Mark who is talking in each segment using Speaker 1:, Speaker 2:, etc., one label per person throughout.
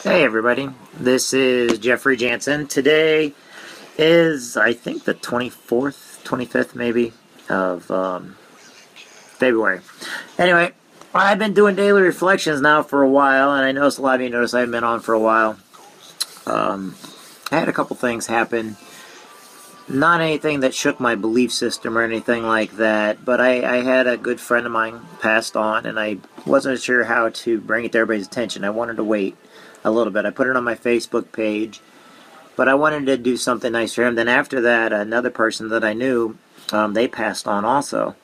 Speaker 1: Hey everybody, this is Jeffrey Jansen. Today is, I think, the 24th, 25th maybe, of February. Anyway, I've been doing daily reflections now for a while, and I noticed a lot of you noticed I haven't been on for a while. I had a couple things happen. Not anything that shook my belief system or anything like that, but I had a good friend of mine passed on, and I wasn't sure how to bring it to everybody's attention. I wanted to wait a little bit. I put it on my Facebook page, but I wanted to do something nice for him. Then after that, another person that I knew, they passed on also.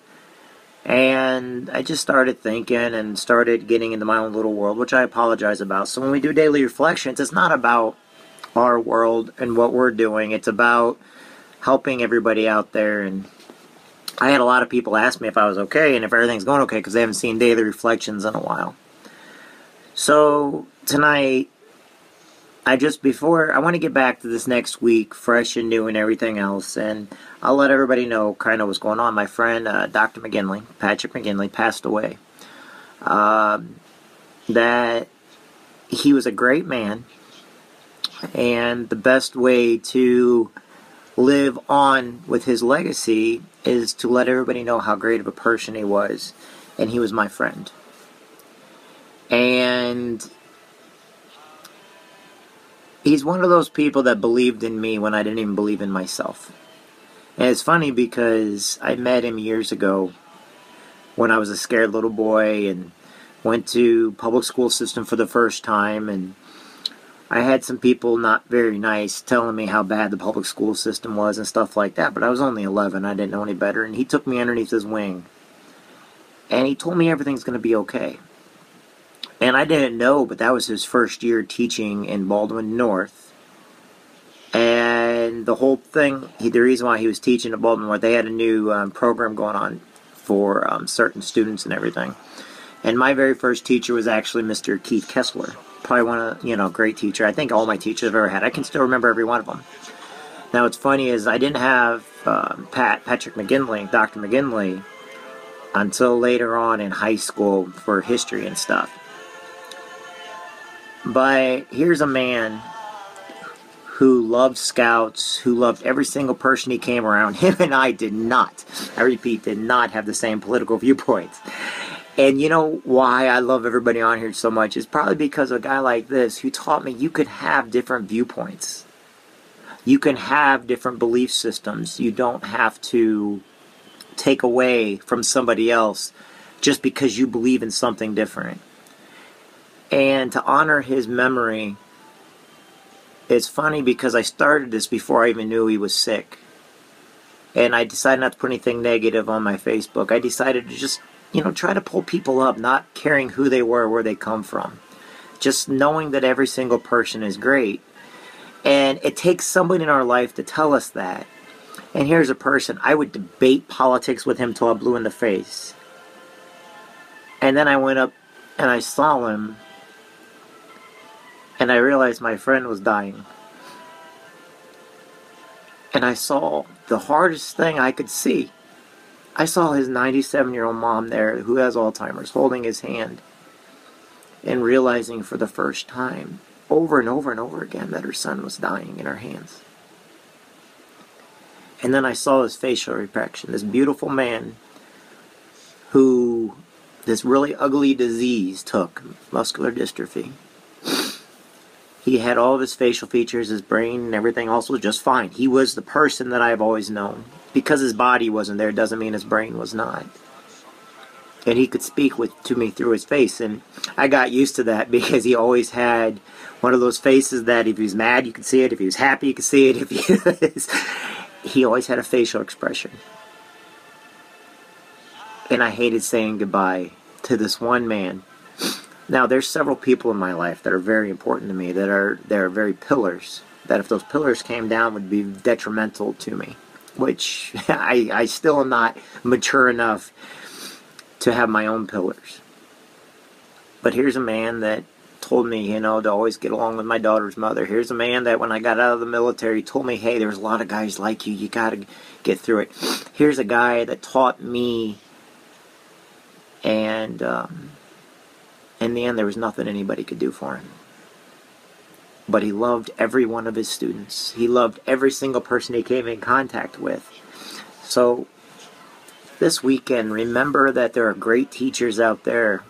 Speaker 1: And I just started thinking and started getting into my own little world, which I apologize about. So when we do daily reflections, it's not about our world and what we're doing. It's about helping everybody out there. And I had a lot of people ask me if I was okay and if everything's going okay because they haven't seen daily reflections in a while. So tonight, I want to get back to this next week, fresh and new and everything else, and I'll let everybody know kind of what's going on. My friend, Dr. McGinley, Patrick McGinley, passed away. That he was a great man, and the best way to live on with his legacy is to let everybody know how great of a person he was, and he was my friend. And he's one of those people that believed in me when I didn't even believe in myself. And it's funny because I met him years ago when I was a scared little boy and went to public school system for the first time, and I had some people not very nice telling me how bad the public school system was and stuff like that, but I was only 11, I didn't know any better, and he took me underneath his wing. And he told me everything's going to be okay. And I didn't know, but that was his first year teaching in Baldwin North. And the whole thing, the reason why he was teaching at Baldwin North, they had a new program going on for certain students and everything. And my very first teacher was actually Mr. Keith Kessler. Probably one of, great teacher. I think all my teachers I've ever had. I can still remember every one of them. Now, what's funny is I didn't have Patrick McGinley, Dr. McGinley, until later on in high school for history and stuff. But here's a man who loved scouts, who loved every single person he came around. Him and I did not, I repeat, did not have the same political viewpoints. And you know why I love everybody on here so much? It's probably because of a guy like this who taught me you could have different viewpoints. You can have different belief systems. You don't have to take away from somebody else just because you believe in something different. And to honor his memory, it's funny because I started this before I even knew he was sick. And I decided not to put anything negative on my Facebook. I decided to just, try to pull people up, not caring who they were, where they come from. Just knowing that every single person is great. And it takes somebody in our life to tell us that. And here's a person, I would debate politics with him till I blew in the face. And then I went up and I saw him. And I realized my friend was dying. And I saw the hardest thing I could see. I saw his 97-year-old mom there who has Alzheimer's holding his hand and realizing for the first time over and over and over again that her son was dying in her hands. And then I saw his facial reaction, this beautiful man who this really ugly disease took, muscular dystrophy. He had all of his facial features, his brain, and everything else was just fine. He was the person that I've always known. Because his body wasn't there doesn't mean his brain was not. And he could speak to me through his face. And I got used to that because he always had one of those faces that if he was mad, you could see it. If he was happy, you could see it. He always had a facial expression. And I hated saying goodbye to this one man. Now, there's several people in my life that are very important to me, that are very pillars, that if those pillars came down would be detrimental to me, which I still am not mature enough to have my own pillars. But here's a man that told me, to always get along with my daughter's mother. Here's a man that when I got out of the military told me, hey, there's a lot of guys like you, you got to get through it. Here's a guy that taught me, and in the end, there was nothing anybody could do for him. but he loved every one of his students. He loved every single person he came in contact with. So this weekend, remember that there are great teachers out there.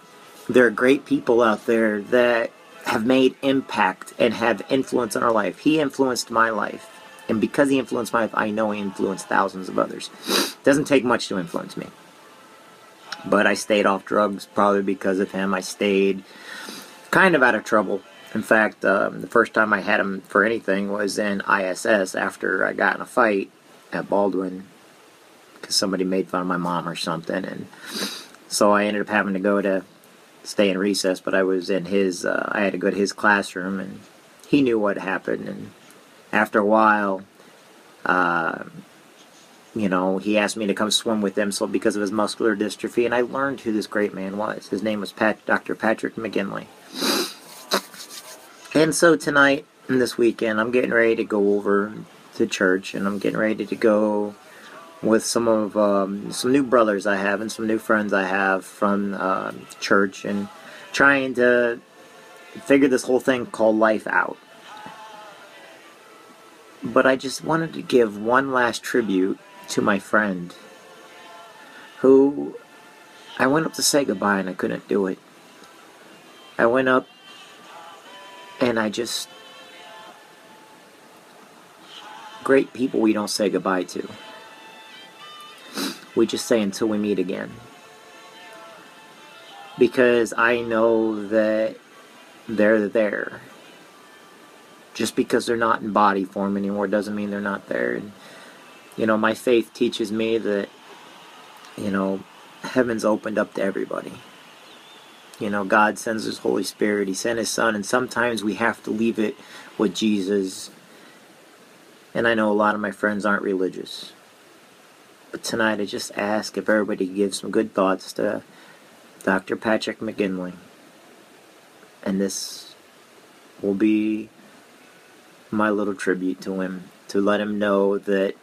Speaker 1: There are great people out there that have made impact and have influence on our life. He influenced my life. And because he influenced my life, I know he influenced thousands of others. It doesn't take much to influence me. But I stayed off drugs probably because of him. I stayed kind of out of trouble. In fact, the first time I had him for anything was in ISS after I got in a fight at Baldwin because somebody made fun of my mom or something. And so I ended up having to go to stay in recess, but I was in his, I had to go to his classroom, and he knew what happened. And after a while, you know, he asked me to come swim with him, so because of his muscular dystrophy, and I learned who this great man was. His name was Dr. Patrick McGinley. And so tonight, and this weekend, I'm getting ready to go over to church, and I'm getting ready to go with some of some new brothers I have and some new friends I have from church, and trying to figure this whole thing called life out. But I just wanted to give one last tribute to my friend who I went up to say goodbye and I couldn't do it. I went up and I just, great people we don't say goodbye to. We just say until we meet again. Because I know that they're there. Just because they're not in body form anymore doesn't mean they're not there. And, you know, my faith teaches me that, you know, heaven's opened up to everybody. You know, God sends His Holy Spirit. He sent His Son. And sometimes we have to leave it with Jesus. And I know a lot of my friends aren't religious. But tonight I just ask if everybody gives some good thoughts to Dr. Patrick McGinley. And this will be my little tribute to him, to let him know that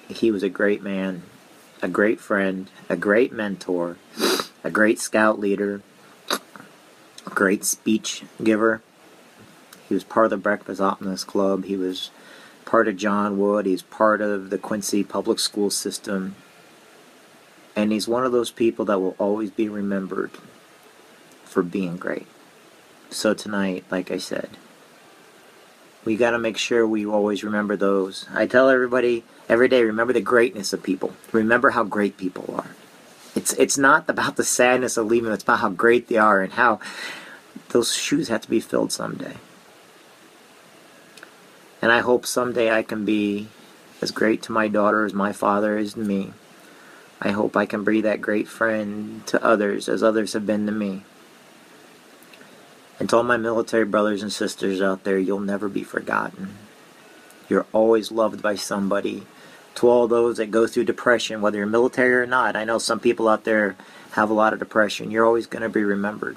Speaker 1: he was a great man, a great friend, a great mentor, a great scout leader, a great speech giver. He was part of the Breakfast Optimist Club. He was part of John Wood. He's part of the Quincy public school system. And he's one of those people that will always be remembered for being great. So tonight, like I said, we got to make sure we always remember those. I tell everybody every day, remember the greatness of people. Remember how great people are. It's not about the sadness of leaving. It's about how great they are and how those shoes have to be filled someday. And I hope someday I can be as great to my daughter as my father is to me. I hope I can be that great friend to others as others have been to me. And to all my military brothers and sisters out there, you'll never be forgotten. You're always loved by somebody. To all those that go through depression, whether you're military or not, I know some people out there have a lot of depression. You're always going to be remembered.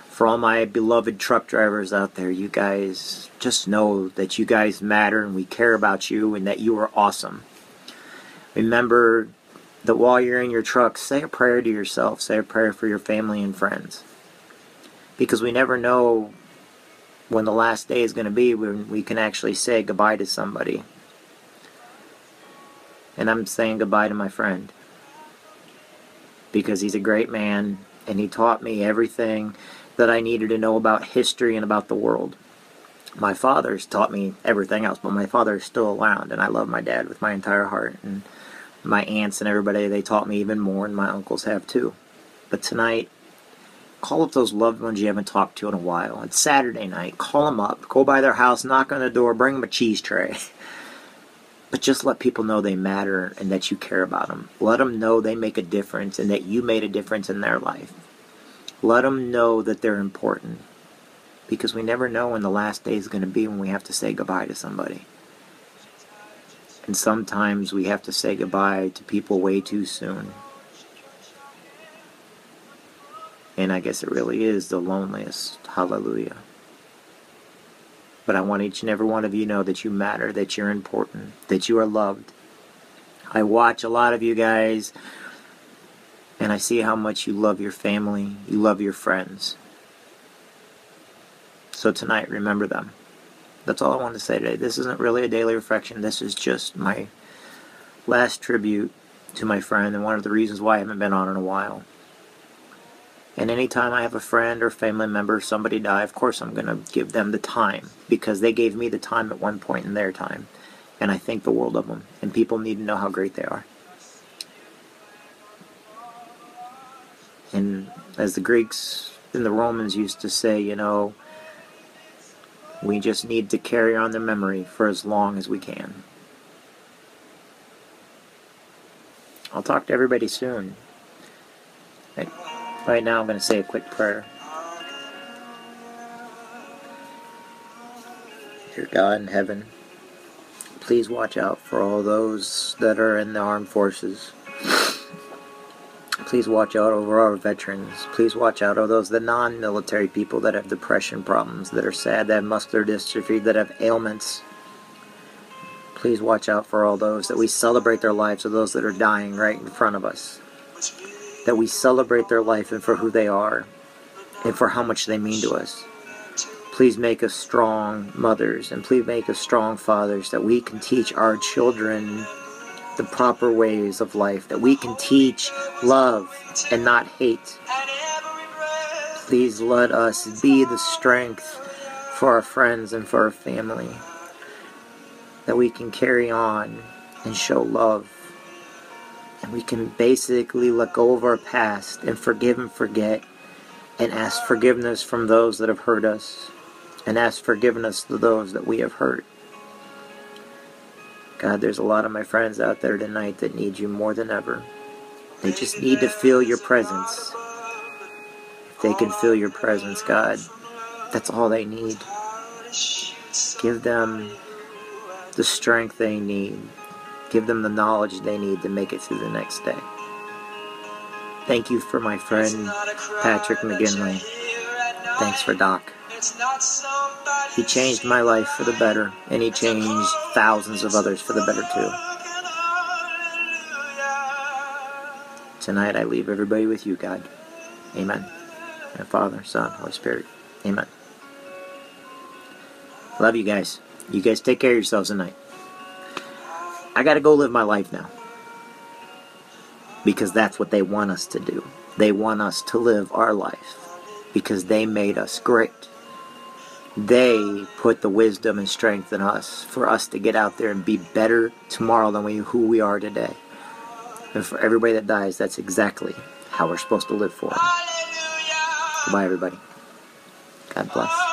Speaker 1: For all my beloved truck drivers out there, you guys just know that you guys matter and we care about you and that you are awesome. Remember that while you're in your truck, say a prayer to yourself. Say a prayer for your family and friends. Because we never know when the last day is going to be when we can actually say goodbye to somebody. And I'm saying goodbye to my friend. Because he's a great man and he taught me everything that I needed to know about history and about the world. My father's taught me everything else, but my father is still around, and I love my dad with my entire heart. And my aunts and everybody, they taught me even more, and my uncles have too. But tonight, call up those loved ones you haven't talked to in a while. It's Saturday night. Call them up. Go by their house, knock on the door, bring them a cheese tray. But just let people know they matter and that you care about them. Let them know they make a difference and that you made a difference in their life. Let them know that they're important. Because we never know when the last day is going to be when we have to say goodbye to somebody. And sometimes we have to say goodbye to people way too soon. And I guess it really is the loneliest. Hallelujah. But I want each and every one of you to know that you matter, that you're important, that you are loved. I watch a lot of you guys, and I see how much you love your family, you love your friends. So tonight, remember them. That's all I wanted to say today. This isn't really a daily reflection. This is just my last tribute to my friend, and one of the reasons why I haven't been on in a while. And anytime I have a friend or family member, somebody die, of course I'm going to give them the time, because they gave me the time at one point in their time. And I think the world of them. And people need to know how great they are. And as the Greeks and the Romans used to say, you know, we just need to carry on the memory for as long as we can. I'll talk to everybody soon. Right now I'm going to say a quick prayer. Dear God in heaven, please watch out for all those that are in the armed forces. Please watch out over our veterans. Please watch out over those, the non-military people that have depression problems, that are sad, that have muscular dystrophy, that have ailments. Please watch out for all those, that we celebrate their lives, of those that are dying right in front of us. That we celebrate their life and for who they are, and for how much they mean to us. Please make us strong mothers, and please make us strong fathers, that we can teach our children the proper ways of life, that we can teach love and not hate. Please let us be the strength for our friends and for our family, that we can carry on and show love, and we can basically let go of our past and forgive and forget, and ask forgiveness from those that have hurt us, and ask forgiveness to those that we have hurt. God, there's a lot of my friends out there tonight that need you more than ever. They just need to feel your presence. If they can feel your presence, God, that's all they need. Give them the strength they need. Give them the knowledge they need to make it through the next day. Thank you for my friend Patrick McGinley. Thanks for Doc. He changed my life for the better, and he changed thousands of others for the better too. Tonight I leave everybody with you, God. Amen. My Father, Son, Holy Spirit. Amen. Love you guys. You guys take care of yourselves tonight. I gotta go live my life now. Because that's what they want us to do. They want us to live our life. Because they made us great. They put the wisdom and strength in us for us to get out there and be better tomorrow than who we are today. And for everybody that dies, that's exactly how we're supposed to live for them. Goodbye, everybody. God bless.